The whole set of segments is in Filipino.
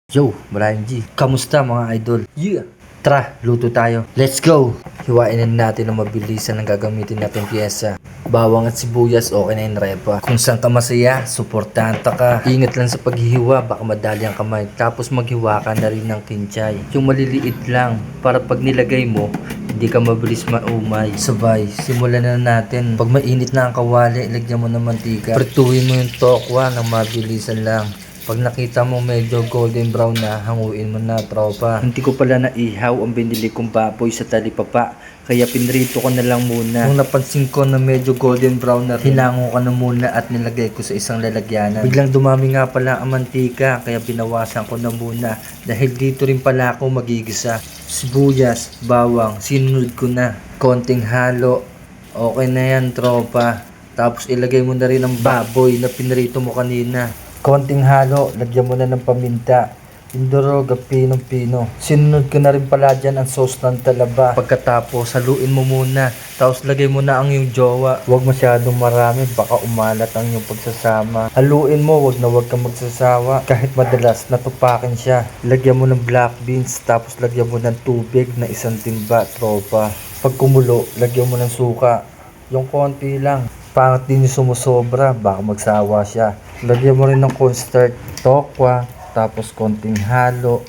Yo, Brian G. Kamusta mga idol? Yeah! Tara, luto tayo. Let's go! Hiwain na natin ang mabilisan ng gagamitin natin pyesa. Bawang at sibuyas, okay na yung repa. Kung saan ka masaya, suportanta ka. Ingat lang sa paghihiwa, baka madali ang kamay. Tapos maghiwa ka na rin ng kinchay. Yung maliliit lang, para pag nilagay mo, hindi ka mabilis maumay. Sabay, simulan na natin. Pag mainit na ang kawali, lagyan mo ng mantika. Prituhin mo yung tokwa ng mabilisan lang. Pag nakita mo medyo golden brown na, hanguin mo na, tropa. Hindi ko pala naihaw ang binili kong baboy sa talipapa, kaya pinrito ko na lang muna. Nung napansin ko na medyo golden brown na, hinango ko na muna at nilagay ko sa isang lalagyanan. Biglang dumami nga pala ang mantika, kaya binawasan ko na muna. Dahil dito rin pala ako magigisa. Sibuyas, bawang, sinunod ko na. Konting halo, okay na yan, tropa. Tapos ilagay mo na rin ang baboy na pinrito mo kanina. Konting halo, lagyan mo na ng paminta, indoroga, pinong-pino. Sinunod ko na rin pala dyan ang sauce ng talaba. Pagkatapos, haluin mo muna. Tapos lagay mo na ang iyong jowa. Huwag masyadong marami, baka umalat ang iyong pagsasama. Haluin mo, huwag kang magsasawa. Kahit madalas, natupakin siya. Lagyan mo ng black beans, tapos lagyan mo ng tubig na 1 timba, tropa. Pag kumulo, lagyan mo ng suka. Yung konti lang. Pangit din yung sumusobra, baka magsawa siya. Lagyan mo rin ng cornstarch, tokwa, tapos konting halo.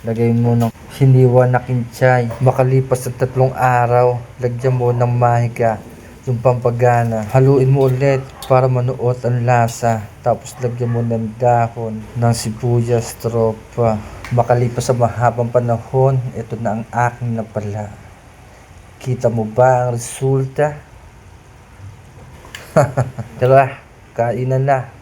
Lagay mo ng hiniwa na kinchay. Makalipas sa 3 araw, lagyan mo ng mahika, yung pampagana. Haluin mo ulit para manuot ang lasa. Tapos lagyan mo ng dahon ng sibuyas, tropa. Makalipas sa mahabang panahon, ito na ang aking napala. Kita mo ba ang resulta? Tara, kainan na.